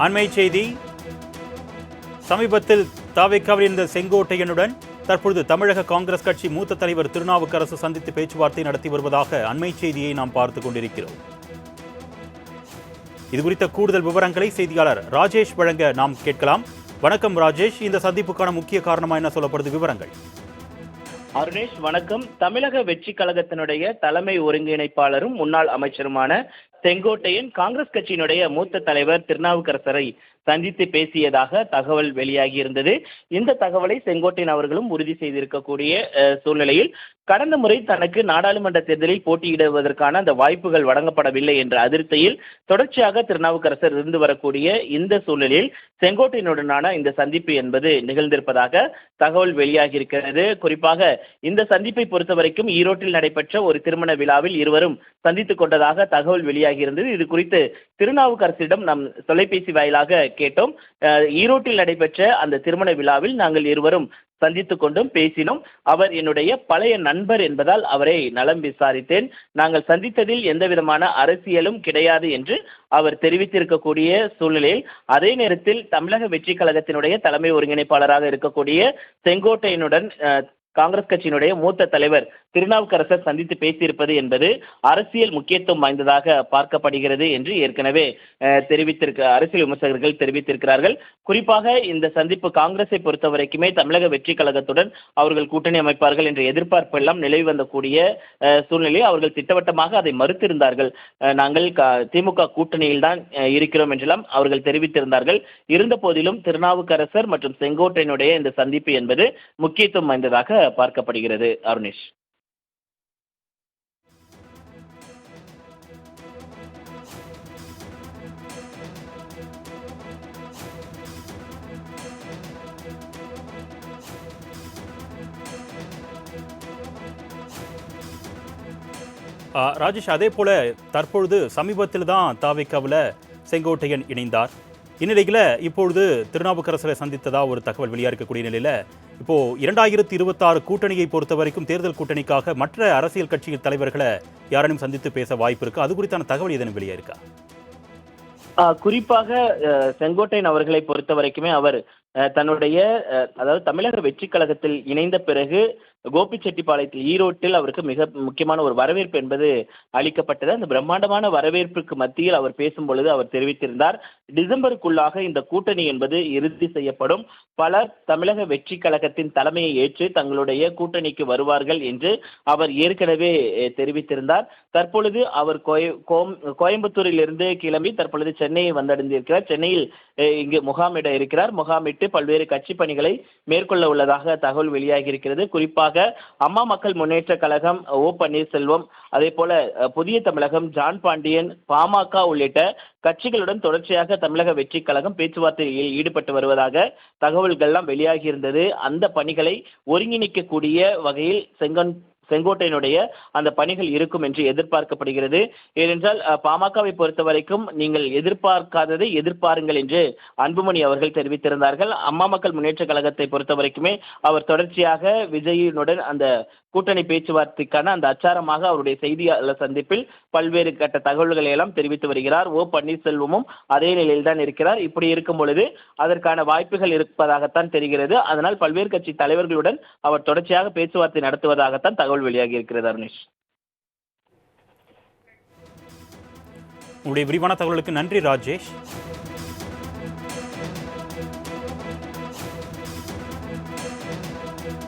அண்மை செய்தி. சமீபத்தில் தவிகவில் இருந்த செங்கோட்டையனுடன் தற்பொழுது தமிழக காங்கிரஸ் கட்சி மூத்த தலைவர் திருநாவுக்கரசு சந்தித்து பேச்சுவார்த்தை நடத்தி வருவதாக அண்மை செய்தியை நாம் பார்த்துக் கொண்டிருக்கிறோம். இதுகுறித்த கூடுதல் விவரங்களை செய்தியாளர் ராஜேஷ் வழங்க நாம் கேட்கலாம். வணக்கம் ராஜேஷ், இந்த சந்திப்புக்கான முக்கிய காரணமா என்ன சொல்லப்படுது, விவரங்கள்? அருணேஷ் வணக்கம். தமிழக வெற்றி கழகத்தினுடைய தலைமை ஒருங்கிணைப்பாளரும் முன்னாள் அமைச்சருமான செங்கோட்டையன் காங்கிரஸ் கட்சியினுடைய மூத்த தலைவர் திருநாவுக்கரசரை சந்தித்து பேசியதாக தகவல் வெளியாகி இருந்தது. இந்த தகவலை செங்கோட்டையன் அவர்களும் உறுதி செய்திருக்கக்கூடிய சூழ்நிலையில் கடந்த முறை தனக்கு நாடாளுமன்ற தேர்தலில் போட்டியிடுவதற்கான அந்த வாய்ப்புகள் வழங்கப்படவில்லை என்ற அதிருப்தியில் தொடர்ச்சியாக திருநாவுக்கரசர் இருந்து வரக்கூடிய இந்த சூழ்நிலையில் செங்கோட்டையனுடனான இந்த சந்திப்பு என்பது நிகழ்ந்திருப்பதாக தகவல் வெளியாகி இருக்கிறது. குறிப்பாக இந்த சந்திப்பை பொறுத்தவரைக்கும் ஈரோட்டில் நடைபெற்ற ஒரு திருமண விழாவில் இருவரும் சந்தித்துக் கொண்டதாக தகவல் வெளியாகி இருந்தது. இது குறித்து திருநாவுக்கரசிடம் நாம் தொலைபேசி வாயிலாக கேட்டோம். ஈரோட்டில் நடைபெற்ற அந்த திருமண விழாவில் நாங்கள் இருவரும் சந்தித்துக் கொண்டும் பேசினோம். அவர் என்னுடைய பழைய நண்பர் என்பதால் அவரை நலம் விசாரித்தேன். நாங்கள் சந்தித்ததில் எந்த விதமான அரசியலும் கிடையாது என்று அவர் தெரிவித்திருக்கக்கூடிய சூழ்நிலையில், அதே நேரத்தில் தமிழக வெற்றி கழகத்தினுடைய தலைமை ஒருங்கிணைப்பாளராக இருக்கக்கூடிய செங்கோட்டையனுடன் காங்கிரஸ் கட்சியினுடைய மூத்த தலைவர் திருநாவுக்கரசர் சந்தித்து பேசியிருப்பது என்பது அரசியல் முக்கியத்துவம் வாய்ந்ததாக பார்க்கப்படுகிறது என்று ஏற்கனவே அரசியல் விமர்சகர்கள் தெரிவித்திருக்கிறார்கள். குறிப்பாக இந்த சந்திப்பு காங்கிரஸை பொறுத்த வரைக்குமே தமிழக வெற்றி கழகத்துடன் அவர்கள் கூட்டணி அமைப்பார்கள் என்ற எதிர்பார்ப்பு எல்லாம் நிலவி வந்தக்கூடிய சூழ்நிலையில் அவர்கள் திட்டவட்டமாக அதை மறுத்திருந்தார்கள். நாங்கள் திமுக கூட்டணியில் தான் இருக்கிறோம் என்றெல்லாம் அவர்கள் தெரிவித்திருந்தார்கள். இருந்த போதிலும் திருநாவுக்கரசர் மற்றும் செங்கோட்டையனுடைய இந்த சந்திப்பு என்பது முக்கியத்துவம் வாய்ந்ததாக பார்க்கப்படுகிறது. அருணேஷ். ராஜேஷ், அதே போல தற்பொழுது சமீபத்தில் தான் தவிகவில் செங்கோட்டையன் இணைந்தார். இந்நிலையில் இப்பொழுது திருநாவுக்கரசரை சந்தித்ததா ஒரு தகவல் வெளியாகக்கூடிய நிலையில் இப்போ 2026 கூட்டணியை பொறுத்த வரைக்கும் தேர்தல் கூட்டணிக்காக மற்ற அரசியல் கட்சி தலைவர்களை யாரையும் சந்தித்து பேச வாய்ப்பு இருக்கு. அது குறித்தான தகவல் எதனும் வெளியாயிருக்கா? குறிப்பாக செங்கோட்டையன் அவர்களை பொறுத்த வரைக்குமே அவர் தன்னுடைய அதாவது தமிழக வெற்றி கழகத்தில் இணைந்த பிறகு கோபிச்செட்டிப்பாளையத்தில் ஈரோட்டில் அவருக்கு மிக முக்கியமான ஒரு வரவேற்பு என்பது அளிக்கப்பட்டது. அந்த பிரம்மாண்டமான வரவேற்புக்கு மத்தியில் அவர் பேசும்பொழுது அவர் தெரிவித்திருந்தார், டிசம்பருக்குள்ளாக இந்த கூட்டணி என்பது இறுதி செய்யப்படும், பலர் தமிழக வெற்றி கழகத்தின் தலைமையை ஏற்று தங்களுடைய கூட்டணிக்கு வருவார்கள் என்று அவர் ஏற்கனவே தெரிவித்திருந்தார். தற்பொழுது அவர் கோயம்புத்தூரில் இருந்து கிளம்பி தற்பொழுது சென்னையை வந்தடைந்திருக்கிறார். சென்னையில் இங்கு முகாமிட இருக்கிறார். முகாமிட்டு பல்வேறு கட்சி பணிகளை மேற்கொள்ள உள்ளதாக தகவல் வெளியாகி இருக்கிறது. குறிப்பாக அம்மா மக்கள் முன்னேற்ற கழகம் ஓ பன்னீர்செல்வம், அதே போல புதிய தமிழகம் ஜான் பாண்டியன், பாமக உள்ளிட்ட கட்சிகளுடன் தொடர்ச்சியாக தமிழக வெற்றி கழகம் பேச்சுவார்த்தையில் ஈடுபட்டு வருவதாக தகவல்கள்லாம் வெளியாகி இருந்தது. அந்த பணிகளை ஒருங்கிணைக்கக்கூடிய வகையில் செங்கோட்டையனுடைய அந்த பணிகள் இருக்கும் என்று எதிர்பார்க்கப்படுகிறது. ஏனென்றால் பாமகவை பொறுத்த வரைக்கும் நீங்கள் எதிர்பார்க்காததை எதிர்பாருங்கள் என்று அன்புமணி அவர்கள் தெரிவித்திருந்தார்கள். அம்மா மக்கள் முன்னேற்ற கழகத்தை பொறுத்த வரைக்குமே அவர் தொடர்ச்சியாக விஜயனுடன் அந்த கூட்டணி பேச்சுவார்த்தைக்கான அந்த அச்சாரமாக அவருடைய செய்தியாளர் சந்திப்பில் பல்வேறு கட்ட தகவல்களை எல்லாம் தெரிவித்து வருகிறார். ஓ பன்னீர்செல்வமும் அதே நிலையில் தான் இருக்கிறார். இப்படி இருக்கும் பொழுது அதற்கான வாய்ப்புகள் இருப்பதாகத்தான் தெரிகிறது. அதனால் பல்வேறு கட்சி தலைவர்களுடன் அவர் தொடர்ச்சியாக பேச்சுவார்த்தை நடத்துவதாகத்தான் தகவல் வெளியாகி இருக்கிறது. அருணேஷ், உங்களுடைய விரிவான தகவலுக்கு நன்றி ராஜேஷ்.